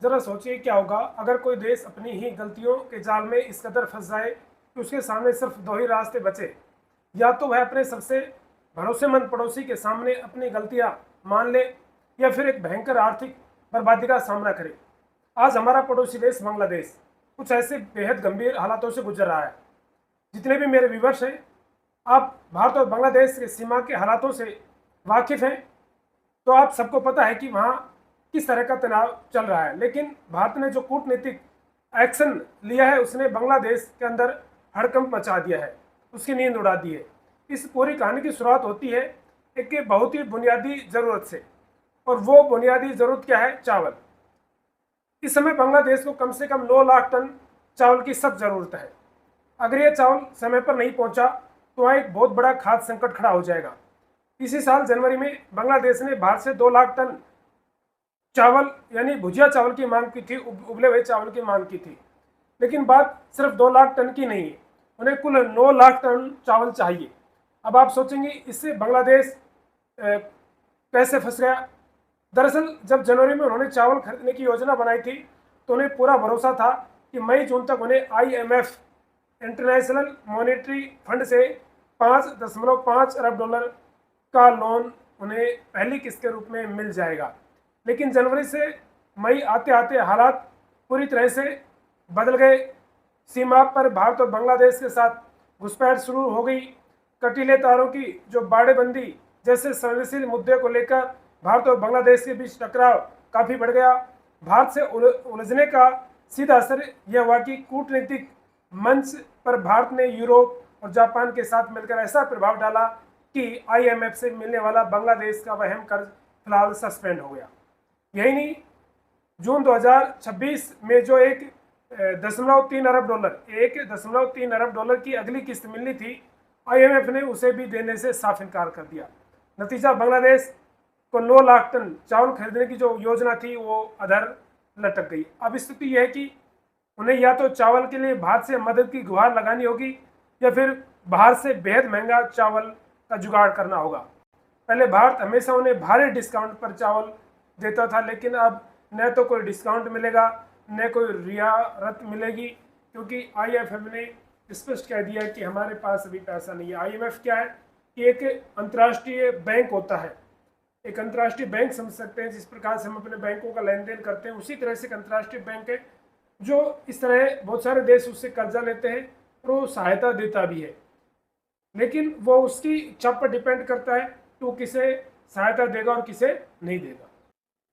जरा सोचिए क्या होगा अगर कोई देश अपनी ही गलतियों के जाल में इस कदर फंस जाए कि उसके सामने सिर्फ दो ही रास्ते बचे। या तो वह अपने सबसे भरोसेमंद पड़ोसी के सामने अपनी गलतियां मान ले, या फिर एक भयंकर आर्थिक बर्बादी का सामना करे। आज हमारा पड़ोसी देश बांग्लादेश कुछ ऐसे बेहद गंभीर हालातों से गुजर रहा है। जितने भी मेरे व्यूवर्स हैं, आप भारत और बांग्लादेश के सीमा के हालातों से वाकिफ हैं, तो आप सबको पता है कि वहाँ किस तरह का तनाव चल रहा है। लेकिन भारत ने जो कूटनीतिक एक्शन लिया है उसने बांग्लादेश के अंदर हड़कंप मचा दिया है, उसकी नींद उड़ा दी है। इस पूरी कहानी की शुरुआत होती है एक बहुत ही बुनियादी ज़रूरत से, और वो बुनियादी ज़रूरत क्या है? चावल। इस समय बांग्लादेश को कम से कम 9 लाख टन चावल की सख्त ज़रूरत है। अगर ये चावल समय पर नहीं पहुंचा तो वहाँ एक बहुत बड़ा खाद्य संकट खड़ा हो जाएगा। इसी साल जनवरी में बांग्लादेश ने भारत से 2 लाख टन चावल यानी भुजिया चावल की मांग की थी, उबले हुए चावल की मांग की थी। लेकिन बात सिर्फ 2 लाख टन की नहीं है, उन्हें कुल 9 लाख टन चावल चाहिए। अब आप सोचेंगे इससे बांग्लादेश कैसे फंस गया? दरअसल जब जनवरी में उन्होंने चावल खरीदने की योजना बनाई थी तो उन्हें पूरा भरोसा था कि मई जून तक उन्हें IMF इंटरनेशनल मॉनेटरी फंड से 5.5 अरब डॉलर का लोन उन्हें पहली किस्त के रूप में मिल जाएगा। लेकिन जनवरी से मई आते आते हालात पूरी तरह से बदल गए। सीमा पर भारत और बांग्लादेश के साथ घुसपैठ शुरू हो गई। कटीले तारों की जो बाड़ेबंदी जैसे संवेदनशील मुद्दे को लेकर भारत और बांग्लादेश के बीच टकराव काफ़ी बढ़ गया। भारत से उलझने का सीधा असर यह हुआ कि कूटनीतिक मंच पर भारत ने यूरोप और जापान के साथ मिलकर ऐसा प्रभाव डाला कि IMF से मिलने वाला बांग्लादेश का वह अहम कर्ज फिलहाल सस्पेंड हो गया। यही नहीं, जून 2026 में जो 1.3 अरब डॉलर की अगली किस्त मिलनी थी, IMF ने उसे भी देने से साफ इनकार कर दिया। नतीजा, बांग्लादेश को 9 लाख टन चावल खरीदने की जो योजना थी वो अधर लटक गई। अब स्थिति यह है कि उन्हें या तो चावल के लिए भारत से मदद की गुहार लगानी होगी, या फिर बाहर से बेहद महंगा चावल का जुगाड़ करना होगा। पहले भारत हमेशा उन्हें भारी डिस्काउंट पर चावल देता था, लेकिन अब न तो कोई डिस्काउंट मिलेगा न कोई रियायत मिलेगी, क्योंकि IMF ने स्पष्ट कह दिया कि हमारे पास अभी पैसा नहीं है। IMF क्या है कि एक अंतर्राष्ट्रीय बैंक होता है। एक अंतर्राष्ट्रीय बैंक समझ सकते हैं, जिस प्रकार से हम अपने बैंकों का लेन देन करते हैं, उसी तरह से एक अंतर्राष्ट्रीय बैंक है जो इस तरह बहुत सारे देश उससे कर्जा लेते हैं और वो सहायता देता भी है। लेकिन वो उसकी इच्छा पर डिपेंड करता है कि वो किसे सहायता देगा और किसे नहीं देगा।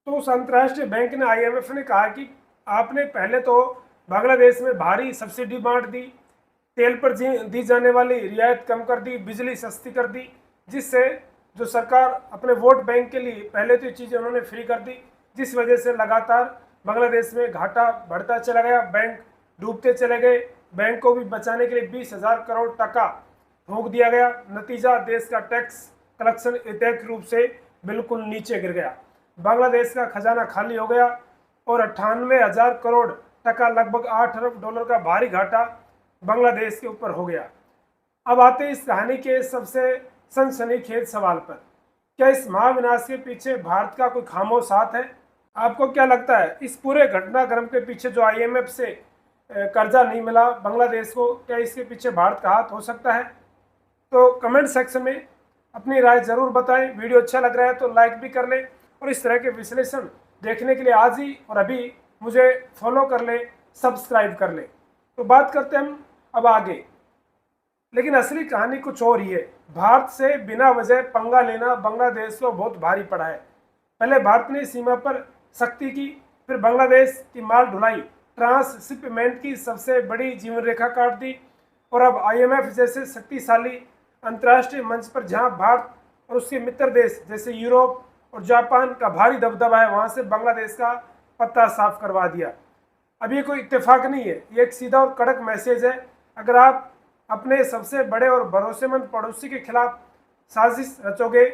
तो उस अंतर्राष्ट्रीय बैंक ने, IMF ने कहा कि आपने पहले तो बांग्लादेश में भारी सब्सिडी बांट दी, तेल पर दी जाने वाली रियायत कम कर दी, बिजली सस्ती कर दी, जिससे जो सरकार अपने वोट बैंक के लिए पहले तो ये चीज़ें उन्होंने फ्री कर दी, जिस वजह से लगातार बांग्लादेश में घाटा बढ़ता चला गया, बैंक डूबते चले गए। बैंक को भी बचाने के लिए 20,000 करोड़ टका फूंक दिया गया। नतीजा, देश का टैक्स कलेक्शन ऐतिहासिक रूप से बिल्कुल नीचे गिर गया। बांग्लादेश का खजाना खाली हो गया और 98,000 करोड़ टका, लगभग 8 अरब डॉलर का भारी घाटा बांग्लादेश के ऊपर हो गया। अब आते इस कहानी के सबसे सनसनीखेज सवाल पर, क्या इस महाविनाश के पीछे भारत का कोई खामोश हाथ है? आपको क्या लगता है इस पूरे घटनाक्रम के पीछे जो IMF से कर्जा नहीं मिला बांग्लादेश को, क्या इसके पीछे भारत का हाथ हो सकता है? तो कमेंट सेक्शन में अपनी राय जरूर बताएं। वीडियो अच्छा लग रहा है तो लाइक भी कर लें, और इस तरह के विश्लेषण देखने के लिए आज ही और अभी मुझे फॉलो कर लें, सब्सक्राइब कर लें। तो बात करते हैं हम अब आगे। लेकिन असली कहानी कुछ और ही है। भारत से बिना वजह पंगा लेना बांग्लादेश को बहुत भारी पड़ा है। पहले भारत ने सीमा पर सख्ती की, फिर बांग्लादेश की माल ढुलाई ट्रांसशिपमेंट की सबसे बड़ी जीवन रेखा काट दी, और अब IMF जैसे शक्तिशाली अंतर्राष्ट्रीय मंच पर जहां भारत और उसके मित्र देश जैसे यूरोप और जापान का भारी दबदबा है, वहां से बांग्लादेश का पत्ता साफ करवा दिया। अब ये कोई इत्तेफाक नहीं है, ये एक सीधा और कड़क मैसेज है। अगर आप अपने सबसे बड़े और भरोसेमंद पड़ोसी के खिलाफ साजिश रचोगे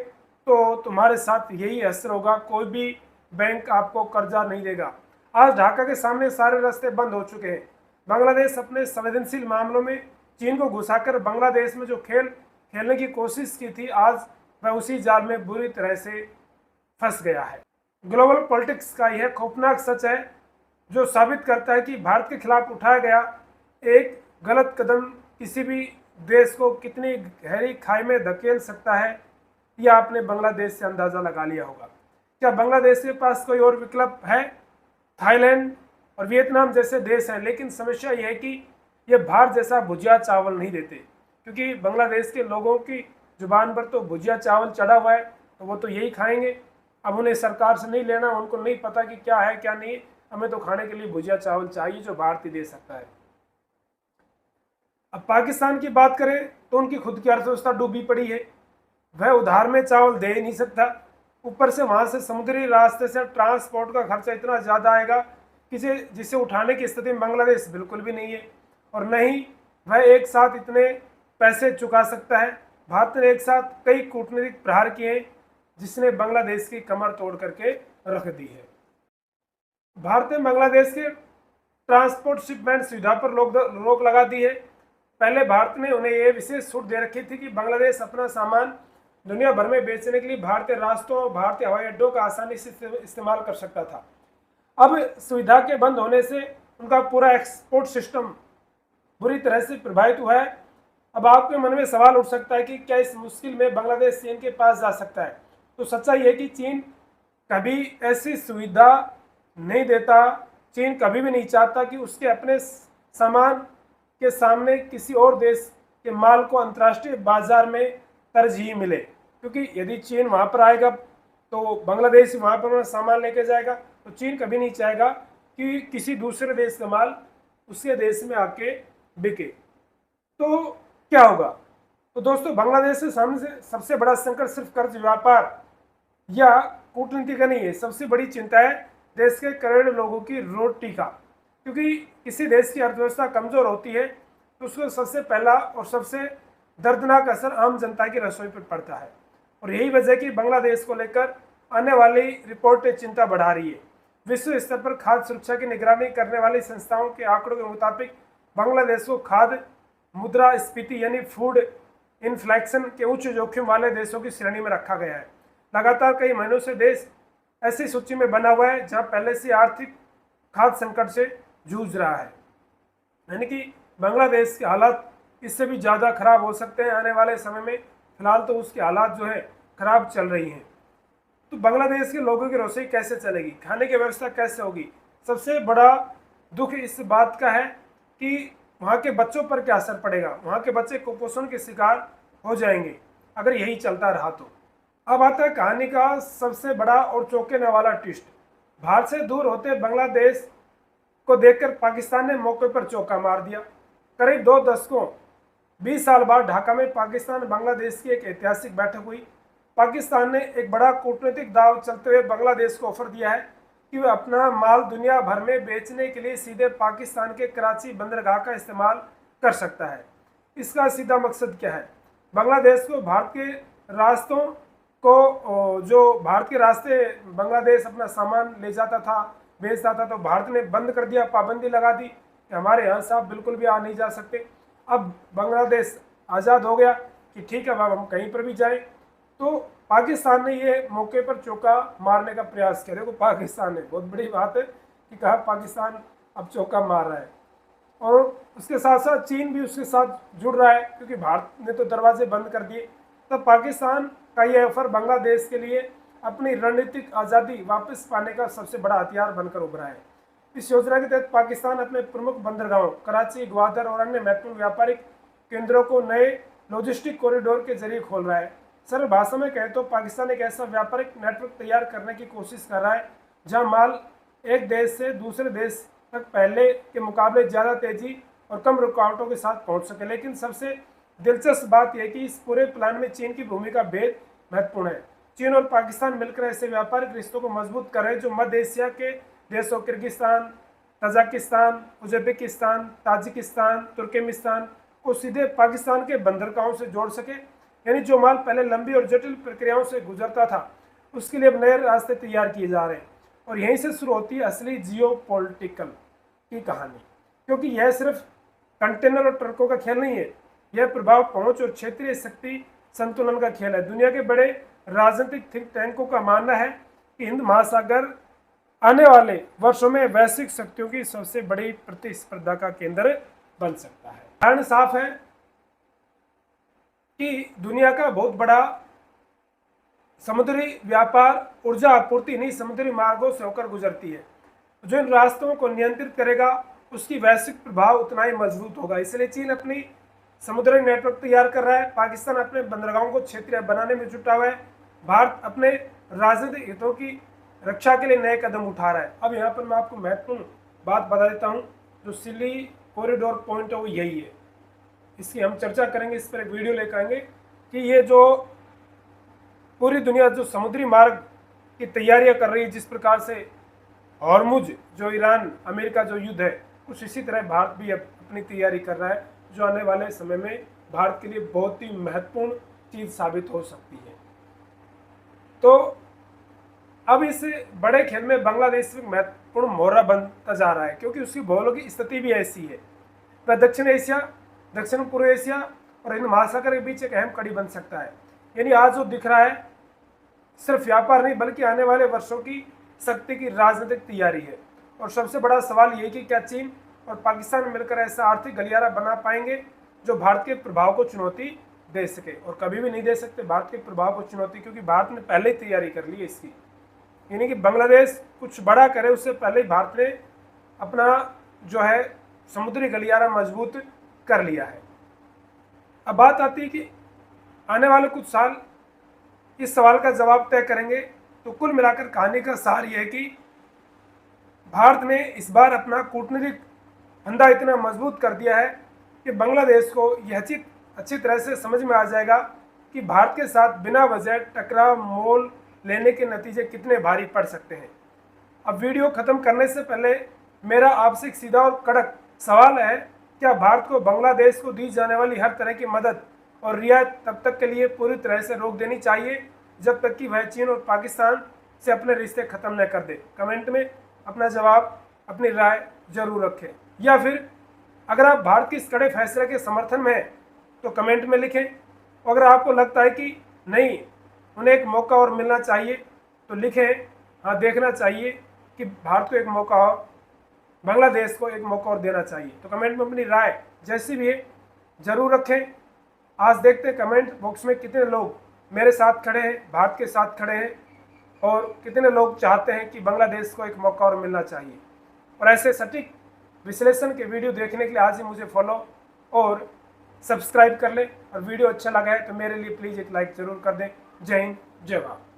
तो तुम्हारे साथ यही असर होगा। कोई भी बैंक आपको कर्जा नहीं देगा। आज ढाका के सामने सारे रास्ते बंद हो चुके हैं। बांग्लादेश अपने संवेदनशील मामलों में चीन को घुसाकर बांग्लादेश में जो खेल खेलने की कोशिश की थी, आज वह उसी जाल में बुरी तरह से फंस गया है। ग्लोबल पॉलिटिक्स का यह खौफनाक सच है जो साबित करता है कि भारत के खिलाफ उठाया गया एक गलत कदम किसी भी देश को कितनी गहरी खाई में धकेल सकता है, यह आपने बांग्लादेश से अंदाज़ा लगा लिया होगा। क्या बांग्लादेश के पास कोई और विकल्प है? थाईलैंड और वियतनाम जैसे देश हैं, लेकिन समस्या यह है कि ये भारत जैसा भुजिया चावल नहीं देते, क्योंकि बांग्लादेश के लोगों की जुबान पर तो भुजिया चावल चढ़ा हुआ है, तो वो तो यही खाएंगे। अब उन्हें सरकार से नहीं लेना, उनको नहीं पता कि क्या है क्या नहीं, हमें तो खाने के लिए भुजिया चावल चाहिए जो भारत ही दे सकता है। अब पाकिस्तान की बात करें तो उनकी खुद की अर्थव्यवस्था डूबी पड़ी है, वह उधार में चावल दे ही नहीं सकता। ऊपर से वहाँ से समुद्री रास्ते से ट्रांसपोर्ट का खर्चा इतना ज़्यादा आएगा कि जिसे उठाने की स्थिति में बांग्लादेश बिल्कुल भी नहीं है, और न ही वह एक साथ इतने पैसे चुका सकता है। भारत ने एक साथ कई कूटनीतिक प्रहार किए जिसने बांग्लादेश की कमर तोड़ करके रख दी है। भारत ने बांग्लादेश के ट्रांसपोर्ट शिपमेंट सुविधा पर रोक लगा दी है। पहले भारत ने उन्हें यह विशेष छूट दे रखी थी कि बांग्लादेश अपना सामान दुनिया भर में बेचने के लिए भारतीय रास्तों और भारतीय हवाई अड्डों का आसानी से इस्तेमाल कर सकता था। अब सुविधा के बंद होने से उनका पूरा एक्सपोर्ट सिस्टम बुरी तरह से प्रभावित हुआ है। अब आपके मन में सवाल उठ सकता है कि क्या इस मुश्किल में बांग्लादेश चीन के पास जा सकता है? तो सच्चाई है कि चीन कभी ऐसी सुविधा नहीं देता। चीन कभी भी नहीं चाहता कि उसके अपने सामान के सामने किसी और देश के माल को अंतर्राष्ट्रीय बाजार में तरजीह मिले, क्योंकि यदि चीन वहाँ पर आएगा तो बांग्लादेश वहाँ पर अपना सामान लेके जाएगा, तो चीन कभी नहीं चाहेगा कि किसी दूसरे देश का माल उसके देश में आके बिके। तो क्या होगा? तो दोस्तों, बांग्लादेश के सामने से सबसे बड़ा संकट सिर्फ कर्ज व्यापार या कूटनीति का नहीं है, सबसे बड़ी चिंता है देश के करोड़ों लोगों की रोटी का। क्योंकि किसी देश की अर्थव्यवस्था कमजोर होती है तो उसको सबसे पहला और सबसे दर्दनाक असर आम जनता की रसोई पर पड़ता है, और यही वजह कि बांग्लादेश को लेकर आने वाली रिपोर्टें चिंता बढ़ा रही है। विश्व स्तर पर खाद्य सुरक्षा की निगरानी करने वाली संस्थाओं के आंकड़ों के मुताबिक बांग्लादेश को खाद्य मुद्रास्फीति यानी फूड इन्फ्लेक्शन के उच्च जोखिम वाले देशों की श्रेणी में रखा गया है। लगातार कई महीनों से देश ऐसी सूची में बना हुआ है जहां पहले से आर्थिक खाद्य संकट से जूझ रहा है, यानी कि बांग्लादेश के हालात इससे भी ज़्यादा खराब हो सकते हैं आने वाले समय में। फिलहाल तो उसके हालात जो है खराब चल रही हैं। तो बांग्लादेश के लोगों की रसोई कैसे चलेगी, खाने की व्यवस्था कैसे होगी? सबसे बड़ा दुख इस बात का है कि वहाँ के बच्चों पर क्या असर पड़ेगा। वहाँ के बच्चे कुपोषण के शिकार हो जाएंगे अगर यही चलता रहा तो। अब आता है कहानी का सबसे बड़ा और चौंकाने वाला ट्विस्ट। भारत से दूर होते बांग्लादेश को देखकर पाकिस्तान ने मौके पर चौका मार दिया। करीब 2 दशकों 20 साल बाद ढाका में पाकिस्तान बांग्लादेश की एक ऐतिहासिक बैठक हुई। पाकिस्तान ने एक बड़ा कूटनीतिक दाव चलते हुए बांग्लादेश को ऑफर दिया है कि वह अपना माल दुनिया भर में बेचने के लिए सीधे पाकिस्तान के कराची बंदरगाह का इस्तेमाल कर सकता है। इसका सीधा मकसद क्या है? बांग्लादेश को भारत के रास्तों को, जो भारत के रास्ते बांग्लादेश अपना सामान ले जाता था, बेचता था, तो भारत ने बंद कर दिया, पाबंदी लगा दी कि हमारे यहाँ से आप बिल्कुल भी आ नहीं जा सकते। अब बांग्लादेश आज़ाद हो गया कि ठीक है, अब हम कहीं पर भी जाएं। तो पाकिस्तान ने ये मौके पर चौका मारने का प्रयास किया। देखो, पाकिस्तान ने, बहुत बड़ी बात है कि कहा पाकिस्तान अब चौका मार रहा है, और उसके साथ साथ चीन भी उसके साथ जुड़ रहा है, क्योंकि भारत ने तो दरवाजे बंद कर दिए। तो पाकिस्तान का ये ऑफर बांग्लादेश के लिए अपनी रणनीतिक आज़ादी वापस पाने का सबसे बड़ा हथियार बनकर उभरा है। इस योजना के तहत पाकिस्तान अपने प्रमुख बंदरगाहों कराची, ग्वादर और अन्य महत्वपूर्ण व्यापारिक केंद्रों को नए लॉजिस्टिक कॉरिडोर के जरिए खोल रहा है। सरल भाषा में कहें तो पाकिस्तान एक ऐसा व्यापारिक नेटवर्क तैयार करने की कोशिश कर रहा है जहां माल एक देश से दूसरे देश तक पहले के मुकाबले ज़्यादा तेजी और कम रुकावटों के साथ पहुंच सके। लेकिन सबसे दिलचस्प बात यह कि इस पूरे प्लान में चीन की भूमिका बेहद महत्वपूर्ण है। चीन और पाकिस्तान मिलकर ऐसे व्यापारिक रिश्तों को मजबूत कर रहे हैं जो मध्य एशिया के देशों Kyrgyzstan, Tajikistan, Uzbekistan, Tajikistan, Turkmenistan को सीधे पाकिस्तान के बंदरगाहों से जोड़ सके। यानी जो माल पहले लंबी और जटिल प्रक्रियाओं से गुजरता था, उसके लिए अब नए रास्ते तैयार किए जा रहे हैं। और यहीं से शुरू होती है असली जियोपॉलिटिकल की कहानी, क्योंकि यह सिर्फ कंटेनर और ट्रकों का खेल नहीं है, यह प्रभाव, पहुंच और क्षेत्रीय शक्ति संतुलन का खेल है। दुनिया के बड़े राजनीतिक थिंक टैंकों का मानना है कि हिंद महासागर आने वाले वर्षों में वैश्विक शक्तियों की सबसे बड़ी प्रतिस्पर्धा का केंद्र बन सकता है। कारण साफ है कि दुनिया का बहुत बड़ा समुद्री व्यापार ऊर्जा आपूर्ति इन्हीं समुद्री मार्गों से होकर गुजरती है। जो इन रास्तों को नियंत्रित करेगा उसकी वैश्विक प्रभाव उतना ही मजबूत होगा। इसलिए चीन अपनी समुद्री नेटवर्क तैयार कर रहा है, पाकिस्तान अपने बंदरगाहों को क्षेत्रीय बनाने में जुटा हुआ है, भारत अपने राजनीतिक हितों की रक्षा के लिए नए कदम उठा रहा है। अब यहाँ पर मैं आपको महत्वपूर्ण बात बता देता हूँ, जो सिली कॉरिडोर पॉइंट है वो यही है। इसकी हम चर्चा करेंगे, इस पर एक वीडियो लेकर आएंगे कि ये जो पूरी दुनिया जो समुद्री मार्ग की तैयारियां कर रही है, जिस प्रकार से हॉर्मुज जो ईरान अमेरिका जो युद्ध है, कुछ इसी तरह भारत भी अपनी तैयारी कर रहा है, जो आने वाले समय में भारत के लिए बहुत ही महत्वपूर्ण चीज साबित हो सकती है। तो अब इस बड़े खेल में बांग्लादेश एक महत्वपूर्ण मोहरा बनता जा रहा है, क्योंकि उसकी भौगोलिक स्थिति भी ऐसी है। वह दक्षिण एशिया, दक्षिण पूर्व एशिया और हिंद महासागर के बीच एक अहम कड़ी बन सकता है। यानी आज जो दिख रहा है सिर्फ व्यापार नहीं, बल्कि आने वाले वर्षों की शक्ति की राजनीतिक तैयारी है। और सबसे बड़ा सवाल ये कि क्या चीन और पाकिस्तान मिलकर ऐसा आर्थिक गलियारा बना पाएंगे जो भारत के प्रभाव को चुनौती दे सके। और कभी भी नहीं दे सकते भारत के प्रभाव को चुनौती, क्योंकि भारत ने पहले ही तैयारी कर ली है इसकी। यानी कि बांग्लादेश कुछ बड़ा करे उससे पहले ही भारत ने अपना जो है समुद्री गलियारा मजबूत कर लिया है। अब बात आती है कि आने वाले कुछ साल इस सवाल का जवाब तय करेंगे। तो कुल मिलाकर कहानी का सार यह है कि भारत ने इस बार अपना कूटनीतिक फंदा इतना मजबूत कर दिया है कि बांग्लादेश को यह अच्छी तरह से समझ में आ जाएगा कि भारत के साथ बिना वजह टकराव मोल लेने के नतीजे कितने भारी पड़ सकते हैं। अब वीडियो खत्म करने से पहले मेरा आपसे एक सीधा और कड़क सवाल है, क्या भारत को बांग्लादेश को दी जाने वाली हर तरह की मदद और रियायत तब तक के लिए पूरी तरह से रोक देनी चाहिए जब तक कि वह चीन और पाकिस्तान से अपने रिश्ते खत्म न कर दे? कमेंट में अपना जवाब, अपनी राय जरूर रखें। या फिर अगर आप भारत के इस कड़े फैसले के समर्थन में हैं तो कमेंट में लिखें। अगर आपको लगता है कि नहीं, उन्हें एक मौका और मिलना चाहिए, तो लिखें हाँ, देखना चाहिए कि भारत को एक मौका और बांग्लादेश को एक मौका और देना चाहिए। तो कमेंट में अपनी राय जैसी भी है जरूर रखें। आज देखते हैं कमेंट बॉक्स में कितने लोग मेरे साथ खड़े हैं, भारत के साथ खड़े हैं, और कितने लोग चाहते हैं कि बांग्लादेश को एक मौका और मिलना चाहिए। और ऐसे सटीक विश्लेषण के वीडियो देखने के लिए आज ही मुझे फॉलो और सब्सक्राइब कर लें। और वीडियो अच्छा लगा है तो मेरे लिए प्लीज़ एक लाइक ज़रूर कर दें। जय हिंद, जय भारत।